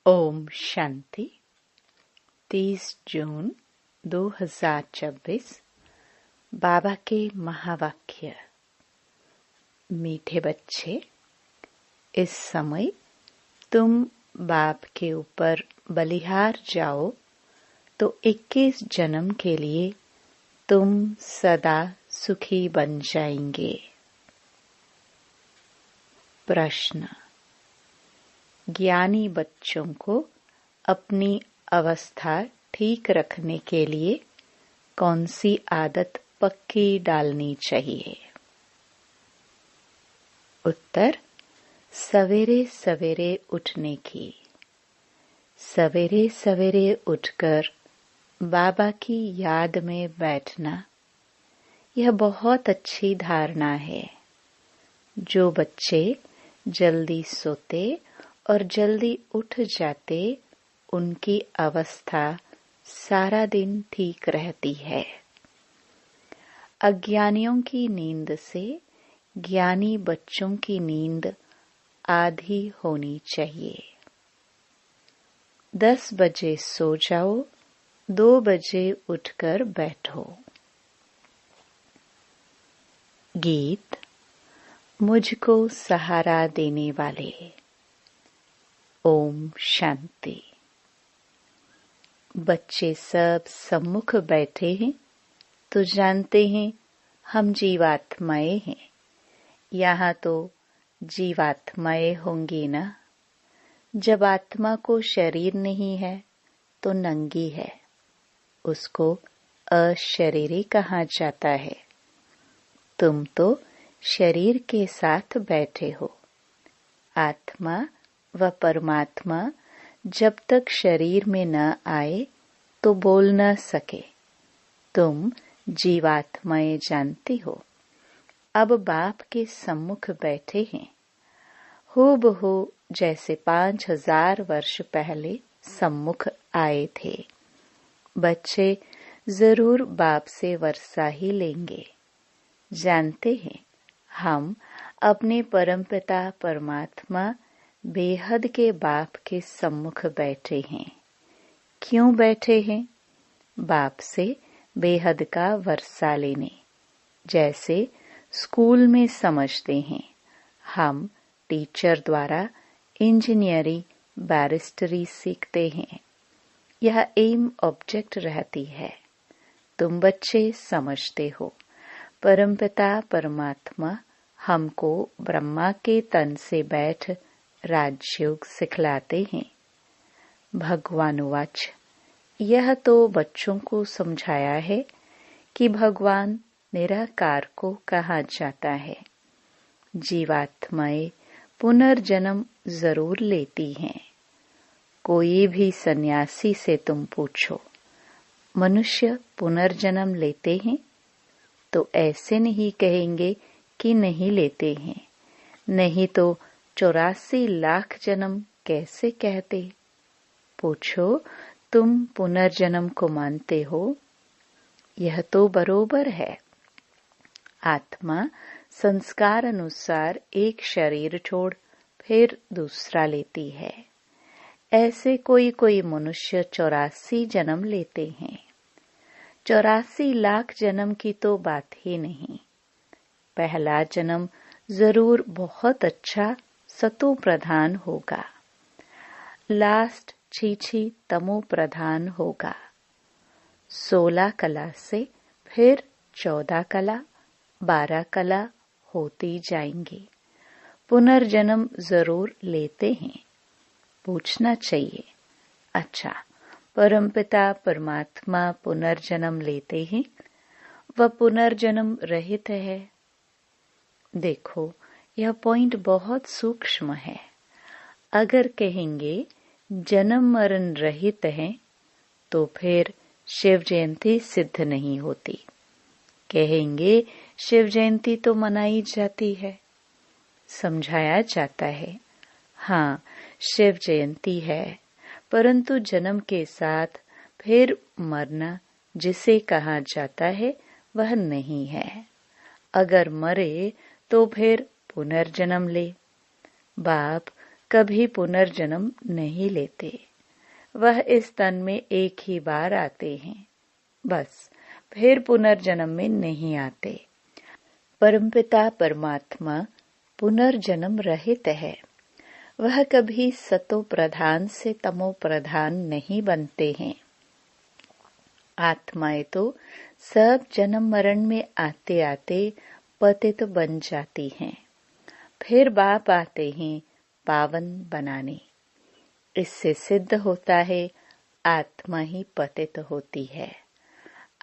ओम शांति। 30 जून 2024। बाबा के महावाक्य। मीठे बच्चे, इस समय तुम बाप के ऊपर बलिहार जाओ तो 21 जन्म के लिए तुम सदा सुखी बन जाएंगे। प्रश्न। ज्ञानी बच्चों को अपनी अवस्था ठीक रखने के लिए कौन सी आदत पक्की डालनी चाहिए? उत्तर। सवेरे सवेरे उठने की। सवेरे सवेरे उठकर बाबा की याद में बैठना, यह बहुत अच्छी धारणा है। जो बच्चे जल्दी सोते और जल्दी उठ जाते, उनकी अवस्था सारा दिन ठीक रहती है। अज्ञानियों की नींद से ज्ञानी बच्चों की नींद आधी होनी चाहिए। 10 बजे सो जाओ, 2 बजे उठकर बैठो। गीत। मुझको सहारा देने वाले। ओम शांति। बच्चे सब सम्मुख बैठे हैं तो जानते हैं हम जीवात्माएं हैं। यहाँ तो जीवात्माएं होंगी ना। जब आत्मा को शरीर नहीं है तो नंगी है, उसको अशरीरी कहा जाता है। तुम तो शरीर के साथ बैठे हो। आत्मा व परमात्मा जब तक शरीर में न आए तो बोल न सके। तुम जीवात्माएं जानती हो। अब बाप के सम्मुख बैठे हैं, हूबहू जैसे 5000 वर्ष पहले सम्मुख आए थे। बच्चे जरूर बाप से वर्षा ही लेंगे। जानते हैं हम अपने परमपिता परमात्मा बेहद के बाप के सम्मुख बैठे हैं। क्यों बैठे हैं? बाप से बेहद का वर्षा लेने। जैसे स्कूल में समझते हैं हम टीचर द्वारा इंजीनियरिंग, बैरिस्टरी सीखते हैं। यह एम ऑब्जेक्ट रहती है। तुम बच्चे समझते हो परमपिता परमात्मा हमको ब्रह्मा के तन से बैठ राजयोग सिखलाते हैं। भगवान वाच। यह तो बच्चों को समझाया है कि भगवान निराकार को कहा जाता है। जीवात्माएं पुनर्जन्म जरूर लेती हैं। कोई भी सन्यासी से तुम पूछो, मनुष्य पुनर्जन्म लेते हैं? तो ऐसे नहीं कहेंगे कि नहीं लेते हैं। नहीं तो 84 लाख जन्म कैसे कहते? पूछो, तुम पुनर्जन्म को मानते हो? यह तो बरोबर है। आत्मा संस्कार अनुसार एक शरीर छोड़ फिर दूसरा लेती है। ऐसे कोई कोई मनुष्य 84 जन्म लेते हैं। 84 लाख जन्म की तो बात ही नहीं। पहला जन्म जरूर बहुत अच्छा सतो प्रधान होगा। लास्ट छीछी तमो प्रधान होगा। 16 कला से फिर 14 कला, 12 कला होती जाएंगी। पुनर्जन्म जरूर लेते हैं। पूछना चाहिए, अच्छा परमपिता परमात्मा पुनर्जन्म लेते हैं व पुनर्जन्म रहित है? देखो, यह पॉइंट बहुत सूक्ष्म है। अगर कहेंगे जन्म मरण रहित है तो फिर शिव जयंती सिद्ध नहीं होती। कहेंगे शिव जयंती तो मनाई जाती है। समझाया जाता है, हाँ शिव जयंती है, परंतु जन्म के साथ फिर मरना जिसे कहा जाता है वह नहीं है। अगर मरे तो फिर पुनर्जन्म ले। बाप कभी पुनर्जन्म नहीं लेते। वह इस तन में एक ही बार आते हैं, बस फिर पुनर्जन्म में नहीं आते। परमपिता परमात्मा पुनर्जन्म रहित है। वह कभी सतो प्रधान से तमो प्रधान नहीं बनते हैं। आत्माएं तो सब जन्म मरण में आते आते पतित बन जाती हैं। फिर बाप आते हैं पावन बनाने। इससे सिद्ध होता है आत्मा ही पतित होती है।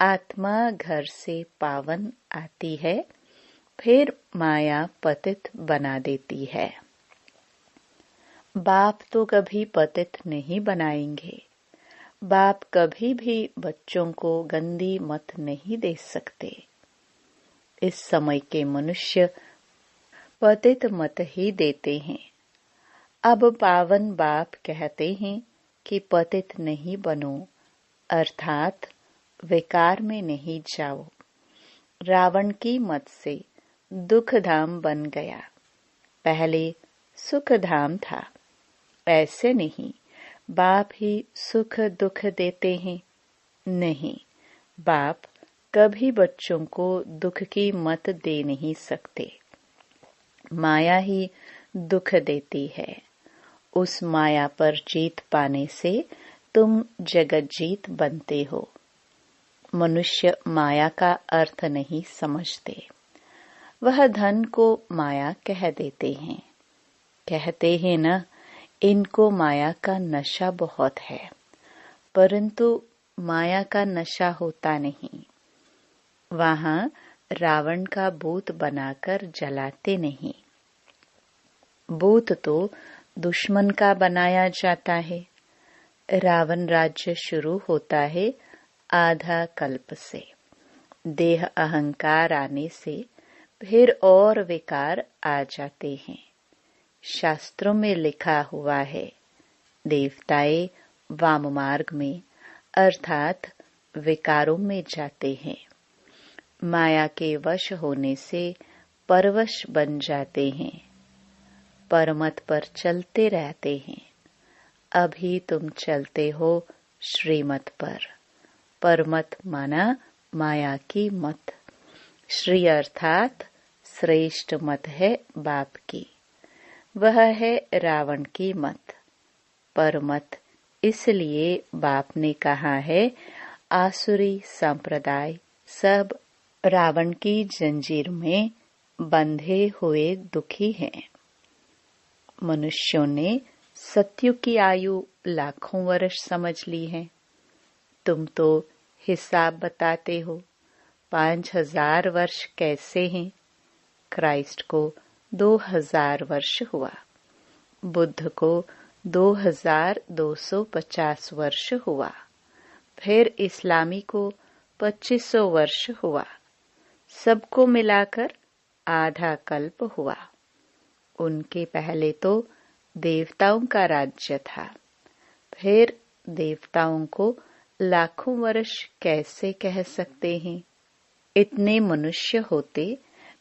आत्मा घर से पावन आती है, फिर माया पतित बना देती है। बाप तो कभी पतित नहीं बनाएंगे। बाप कभी भी बच्चों को गंदी मत नहीं दे सकते। इस समय के मनुष्य पतित मत ही देते हैं। अब पावन बाप कहते हैं कि पतित नहीं बनो, अर्थात विकार में नहीं जाओ। रावण की मत से दुख धाम बन गया। पहले सुख धाम था। ऐसे नहीं बाप ही सुख दुख देते हैं। नहीं, बाप कभी बच्चों को दुख की मत दे नहीं सकते। माया ही दुख देती है। उस माया पर जीत पाने से तुम जगत जीत बनते हो। मनुष्य माया का अर्थ नहीं समझते। वह धन को माया कह देते हैं। कहते हैं न, इनको माया का नशा बहुत है, परंतु माया का नशा होता नहीं। वहां रावण का भूत बनाकर जलाते नहीं। भूत तो दुश्मन का बनाया जाता है। रावण राज्य शुरू होता है आधा कल्प से। देह अहंकार आने से फिर और विकार आ जाते हैं। शास्त्रों में लिखा हुआ है, देवताएं वाम मार्ग में अर्थात विकारों में जाते हैं। माया के वश होने से परवश बन जाते हैं। परमत पर चलते रहते हैं। अभी तुम चलते हो श्रीमत पर। परमत माना माया की मत। श्री अर्थात श्रेष्ठ मत है बाप की। वह है रावण की मत। परमत इसलिए बाप ने कहा है आसुरी संप्रदाय सब रावण की जंजीर में बंधे हुए दुखी हैं। मनुष्यों ने सत्युग की आयु लाखों वर्ष समझ ली है। तुम तो हिसाब बताते हो 5000 वर्ष कैसे हैं। क्राइस्ट को 2000 वर्ष हुआ। बुद्ध को 2250 वर्ष हुआ। फिर इस्लामी को 2500 वर्ष हुआ। सबको मिलाकर आधा कल्प हुआ। उनके पहले तो देवताओं का राज्य था। फिर देवताओं को लाखों वर्ष कैसे कह सकते हैं। इतने मनुष्य होते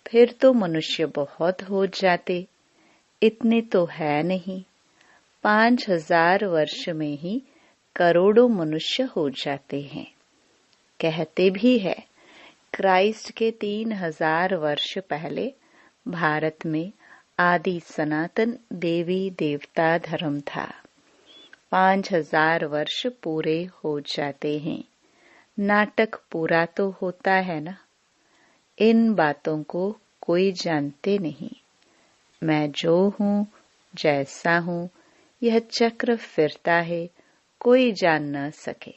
फिर तो मनुष्य बहुत हो जाते। इतने तो है नहीं। 5000 वर्ष में ही करोड़ों मनुष्य हो जाते हैं। कहते भी है क्राइस्ट के 3000 वर्ष पहले भारत में आदि सनातन देवी देवता धर्म था। 5000 वर्ष पूरे हो जाते हैं। नाटक पूरा तो होता है ना। इन बातों को कोई जानते नहीं। मैं जो हूँ, जैसा हूँ, यह चक्र फिरता है, कोई जान न सके।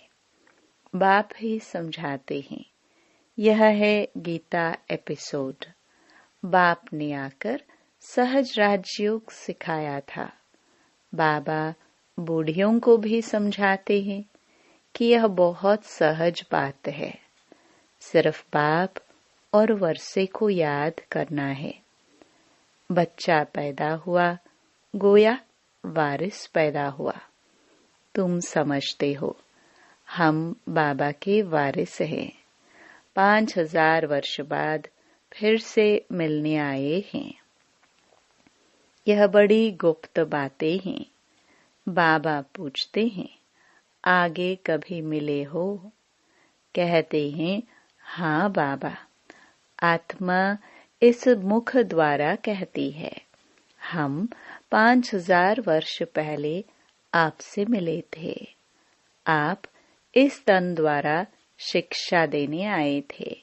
बाप ही समझाते हैं। यह है गीता एपिसोड। बाप ने आकर सहज राजयोग सिखाया था। बाबा बूढ़ियों को भी समझाते हैं कि यह बहुत सहज बात है। सिर्फ बाप और वर्षे को याद करना है। बच्चा पैदा हुआ, गोया वारिस पैदा हुआ। तुम समझते हो हम बाबा के वारिस हैं। 5000 वर्ष बाद फिर से मिलने आए हैं। यह बड़ी गुप्त बातें हैं। बाबा पूछते हैं, आगे कभी मिले हो? कहते हैं, हाँ बाबा। आत्मा इस मुख द्वारा कहती है, हम 5000 वर्ष पहले आपसे मिले थे। आप इस तन द्वारा शिक्षा देने आए थे।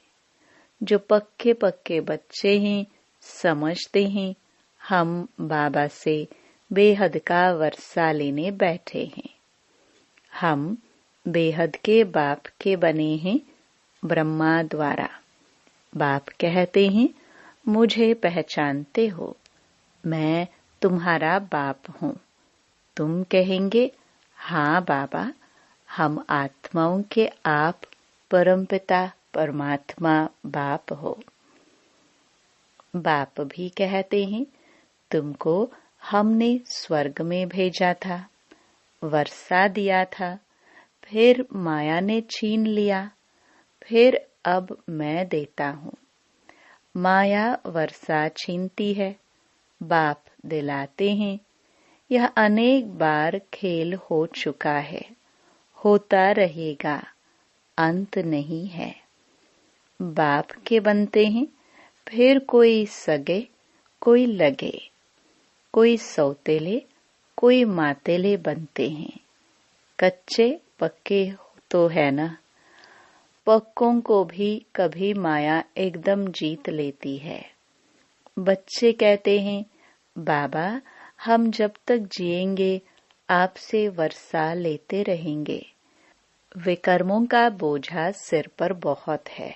जो पक्के पक्के बच्चे हैं, समझते हैं हम बाबा से बेहद का वर्षा लेने बैठे हैं। हम बेहद के बाप के बने हैं ब्रह्मा द्वारा। बाप कहते हैं, मुझे पहचानते हो, मैं तुम्हारा बाप हूँ। तुम कहेंगे, हाँ बाबा, हम आत्माओं के आप परमपिता परमात्मा बाप हो। बाप भी कहते हैं, तुमको हमने स्वर्ग में भेजा था, वर्षा दिया था, फिर माया ने छीन लिया, फिर अब मैं देता हूँ। माया वर्षा छीनती है, बाप दिलाते हैं। यह अनेक बार खेल हो चुका है, होता रहेगा, अंत नहीं है। बाप के बनते हैं, फिर कोई सगे, कोई लगे, कोई सौतेले, कोई मातेले बनते हैं। कच्चे पक्के तो है ना। पक्कों को भी कभी माया एकदम जीत लेती है। बच्चे कहते हैं, बाबा, हम जब तक जिएंगे आपसे वर्षा लेते रहेंगे। विकर्मों का बोझा सिर पर बहुत है,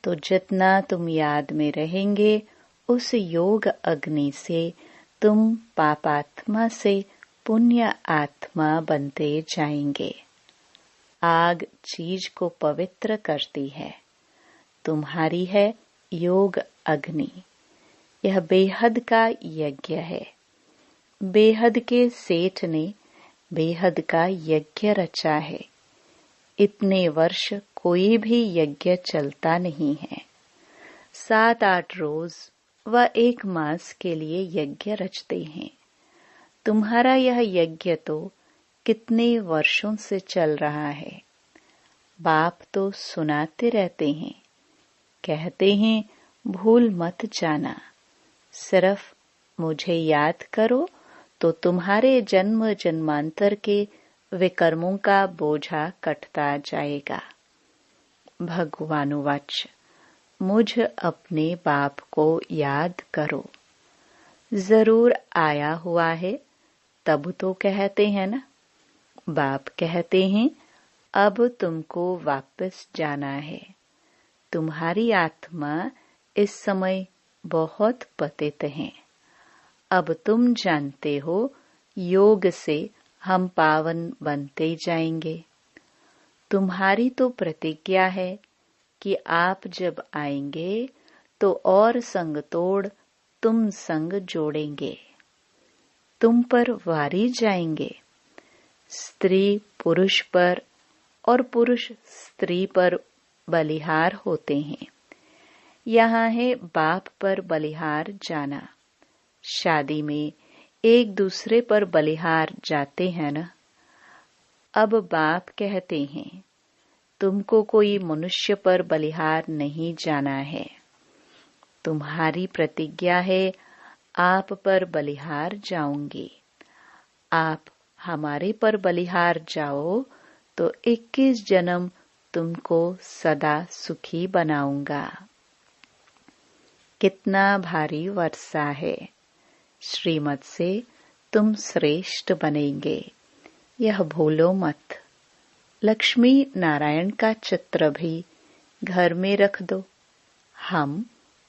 तो जितना तुम याद में रहेंगे उस योग अग्नि से तुम पापात्मा से पुण्य आत्मा बनते जाएंगे। आग चीज को पवित्र करती है। तुम्हारी है योग अग्नि। यह बेहद का यज्ञ है। बेहद के सेठ ने बेहद का यज्ञ रचा है। इतने वर्ष कोई भी यज्ञ चलता नहीं है। 7-8 रोज व 1 मास के लिए यज्ञ रचते हैं। तुम्हारा यह यज्ञ तो कितने वर्षों से चल रहा है। बाप तो सुनाते रहते हैं, कहते हैं, भूल मत जाना, सिर्फ मुझे याद करो तो तुम्हारे जन्म जन्मांतर के विकर्मों का बोझा कटता जाएगा। भगवानुवाच, मुझ अपने बाप को याद करो। जरूर आया हुआ है तब तो कहते हैं ना। बाप कहते हैं, अब तुमको वापस जाना है। तुम्हारी आत्मा इस समय बहुत पतित है। अब तुम जानते हो, योग से हम पावन बनते जाएंगे। तुम्हारी तो प्रतिज्ञा है कि आप जब आएंगे तो और संग तोड़ तुम संग जोड़ेंगे। तुम पर वारी जाएंगे। स्त्री पुरुष पर और पुरुष स्त्री पर बलिहार होते हैं। यहाँ है बाप पर बलिहार जाना। शादी में एक दूसरे पर बलिहार जाते हैं ना। अब बाप कहते हैं, तुमको कोई मनुष्य पर बलिहार नहीं जाना है। तुम्हारी प्रतिज्ञा है, आप पर बलिहार जाऊंगी। आप हमारे पर बलिहार जाओ तो 21 जन्म तुमको सदा सुखी बनाऊंगा। कितना भारी वर्षा है। श्रीमत से तुम श्रेष्ठ बनेंगे, यह भूलो मत। लक्ष्मी नारायण का चित्र भी घर में रख दो। हम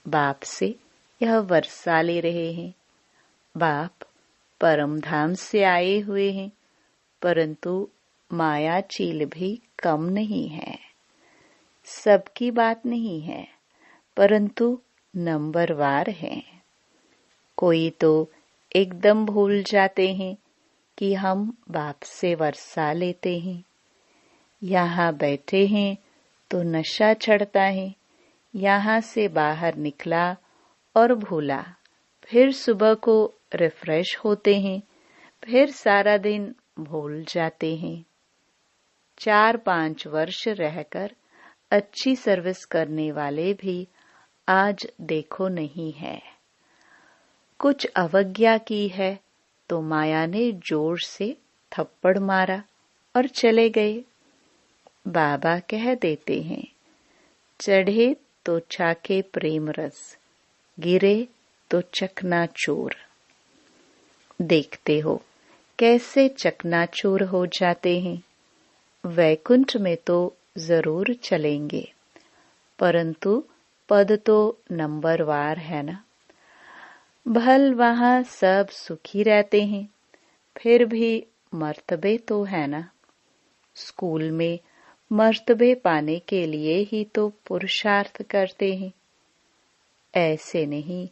बाप से यह वर्षा ले रहे हैं। बाप परम धाम से आए हुए हैं, परंतु माया चील भी कम नहीं है। सबकी बात नहीं है, परंतु नंबरवार है। कोई तो एकदम भूल जाते हैं कि हम बाप से वर्षा लेते हैं। यहाँ बैठे हैं तो नशा चढ़ता है। यहाँ से बाहर निकला और भूला, फिर सुबह को रिफ्रेश होते हैं, फिर सारा दिन भूल जाते हैं। 4-5 वर्ष रहकर अच्छी सर्विस करने वाले भी आज देखो नहीं है। कुछ अवज्ञा की है तो माया ने जोर से थप्पड़ मारा और चले गए। बाबा कह देते हैं, चढ़े तो चाके प्रेम रस, गिरे तो चकनाचूर। देखते हो कैसे चकनाचूर हो जाते हैं। वैकुंठ में तो जरूर चलेंगे, परंतु पद तो नंबरवार है ना। भल वहां सब सुखी रहते हैं, फिर भी मर्तबे तो है ना। स्कूल में मर्तबे पाने के लिए ही तो पुरुषार्थ करते हैं। ऐसे नहीं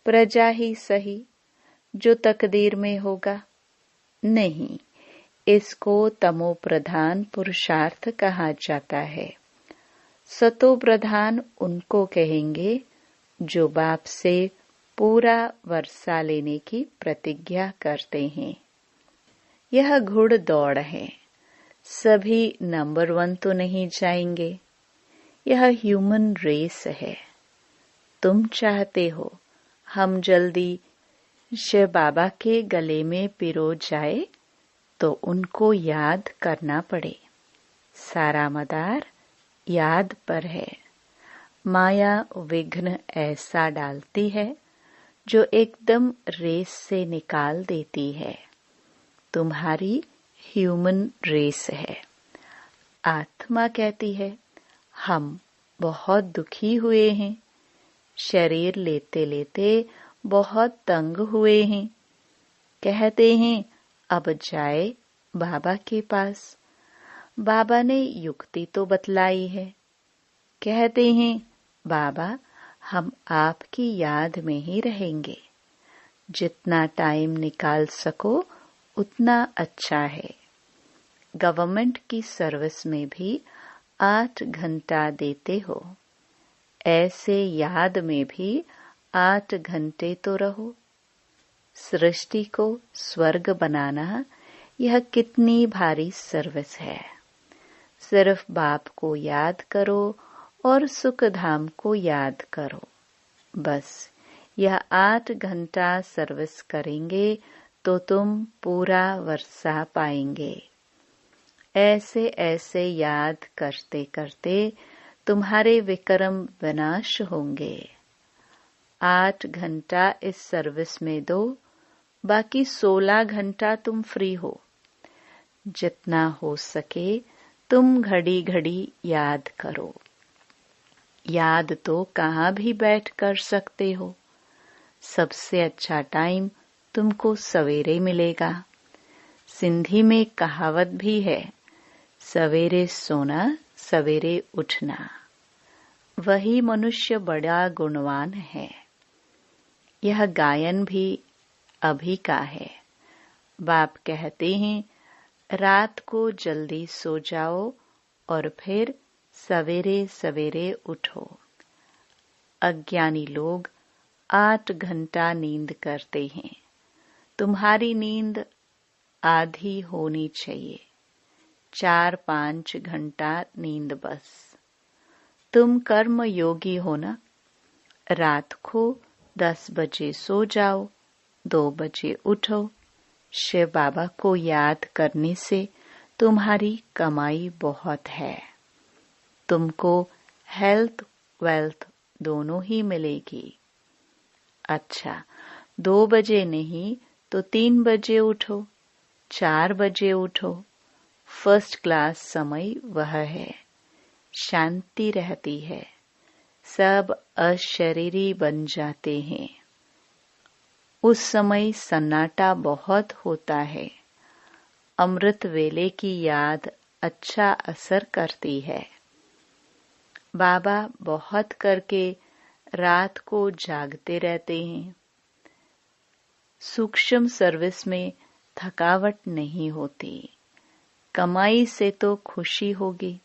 प्रजा ही सही, जो तकदीर में होगा। नहीं, इसको तमो प्रधान पुरुषार्थ कहा जाता है। सतो प्रधान उनको कहेंगे जो बाप से पूरा वर्षा लेने की प्रतिज्ञा करते हैं। यह घुड़ दौड़ है, सभी नंबर 1 तो नहीं जाएंगे। यह ह्यूमन रेस है। तुम चाहते हो हम जल्दी शिव बाबा के गले में पिरो जाए, तो उनको याद करना पड़े। सारा मदार याद पर है। माया विघ्न ऐसा डालती है जो एकदम रेस से निकाल देती है। तुम्हारी ह्यूमन रेस है। आत्मा कहती है, हम बहुत दुखी हुए हैं, शरीर लेते लेते बहुत तंग हुए हैं। कहते हैं अब जाए बाबा के पास। बाबा ने युक्ति तो बतलाई है। कहते हैं बाबा हम आपकी याद में ही रहेंगे। जितना टाइम निकाल सको उतना अच्छा है। गवर्नमेंट की सर्विस में भी 8 घंटा देते हो, ऐसे याद में भी 8 घंटे तो रहो। सृष्टि को स्वर्ग बनाना यह कितनी भारी सर्विस है। सिर्फ बाप को याद करो और सुख धाम को याद करो। बस यह 8 घंटा सर्विस करेंगे तो तुम पूरा वर्षा पाएंगे। ऐसे ऐसे याद करते करते तुम्हारे विक्रम विनाश होंगे। 8 घंटा इस सर्विस में दो, बाकी 16 घंटा तुम फ्री हो। जितना हो सके तुम घड़ी घड़ी याद करो। याद तो कहाँ भी बैठ कर सकते हो। सबसे अच्छा टाइम तुमको सवेरे मिलेगा। सिंधी में कहावत भी है, सवेरे सोना सवेरे उठना। वही मनुष्य बड़ा गुणवान है। यह गायन भी अभी का है। बाप कहते हैं रात को जल्दी सो जाओ और फिर सवेरे सवेरे उठो। अज्ञानी लोग 8 घंटा नींद करते हैं। तुम्हारी नींद आधी होनी चाहिए। 4-5 घंटा नींद बस। तुम कर्म योगी हो ना। रात को 10 बजे सो जाओ, 2 बजे उठो। शिव बाबा को याद करने से तुम्हारी कमाई बहुत है। तुमको हेल्थ वेल्थ दोनों ही मिलेगी। अच्छा, 2 बजे नहीं तो 3 बजे उठो, 4 बजे उठो। फर्स्ट क्लास समय वह है। शांति रहती है। सब अशरीरी बन जाते हैं। उस समय सन्नाटा बहुत होता है। अमृत वेले की याद अच्छा असर करती है। बाबा बहुत करके रात को जागते रहते हैं। सूक्ष्म सर्विस में थकावट नहीं होती। कमाई से तो खुशी होगी।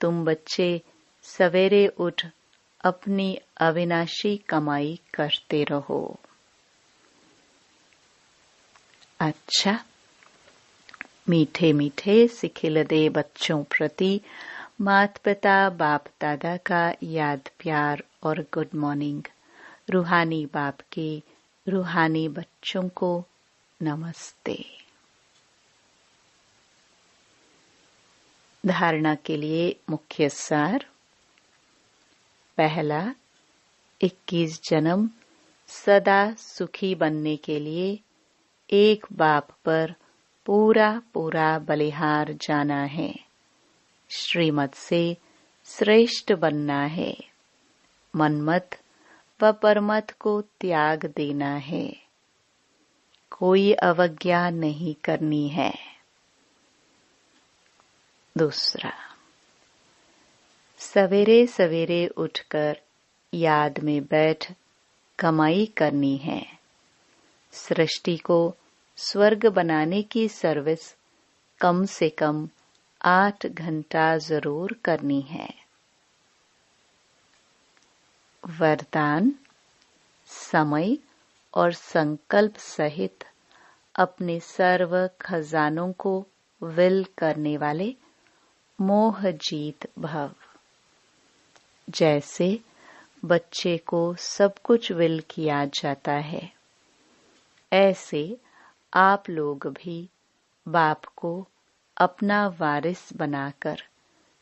तुम बच्चे सवेरे उठ अपनी अविनाशी कमाई करते रहो। अच्छा, मीठे मीठे सिखिलदे बच्चों प्रति माता पिता बाप दादा का याद प्यार और गुड मॉर्निंग। रूहानी बाप के रूहानी बच्चों को नमस्ते। धारणा के लिए मुख्य सार। पहला, 21 जन्म सदा सुखी बनने के लिए एक बाप पर पूरा पूरा बलिहार जाना है। श्रीमत से श्रेष्ठ बनना है। मनमत व परमत को त्याग देना है। कोई अवज्ञा नहीं करनी है। दूसरा, सवेरे सवेरे उठकर याद में बैठ कमाई करनी है। सृष्टि को स्वर्ग बनाने की सर्विस कम से कम 8 घंटा जरूर करनी है। वरदान, समय और संकल्प सहित अपने सर्व खजानों को विल करने वाले मोह जीत भव। जैसे बच्चे को सब कुछ विल किया जाता है, ऐसे आप लोग भी बाप को अपना वारिस बनाकर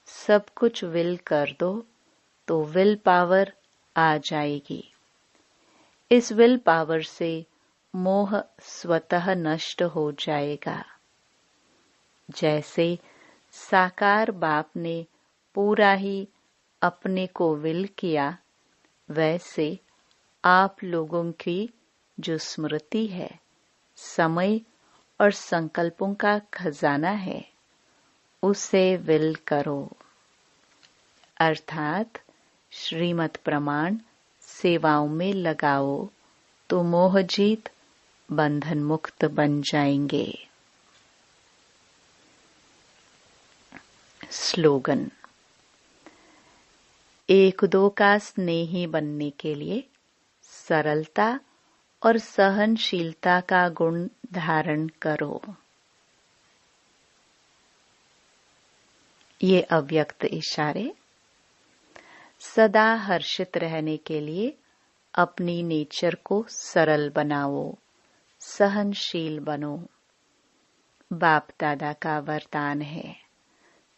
सब कुछ विल कर दो तो विल पावर आ जाएगी। इस विल पावर से मोह स्वतः नष्ट हो जाएगा। जैसे साकार बाप ने पूरा ही अपने को विल किया, वैसे आप लोगों की जो स्मृति है, समय और संकल्पों का खजाना है, उसे विल करो। अर्थात श्रीमत प्रमाण सेवाओं में लगाओ तो मोहजीत बंधन मुक्त बन जाएंगे। स्लोगन, एक दो का स्नेही बनने के लिए सरलता और सहनशीलता का गुण धारण करो। ये अव्यक्त इशारे। सदा हर्षित रहने के लिए अपनी नेचर को सरल बनाओ, सहनशील बनो। बाप दादा का वरदान है,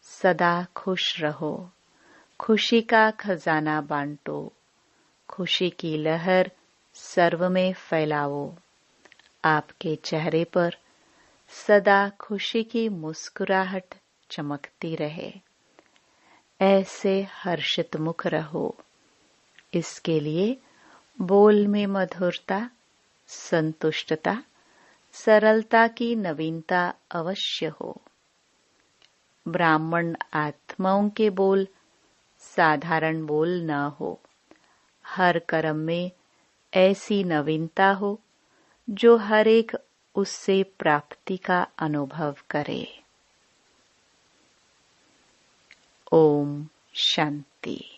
सदा खुश रहो, खुशी का खजाना बांटो, खुशी की लहर सर्व में फैलाओ। आपके चेहरे पर सदा खुशी की मुस्कुराहट चमकती रहे। ऐसे हर्षित मुख रहो। इसके लिए बोल में मधुरता, संतुष्टता, सरलता की नवीनता अवश्य हो। ब्राह्मण आत्माओं के बोल साधारण बोल न हो। हर कर्म में ऐसी नवीनता हो जो हर एक उससे प्राप्ति का अनुभव करे। ओम शांति।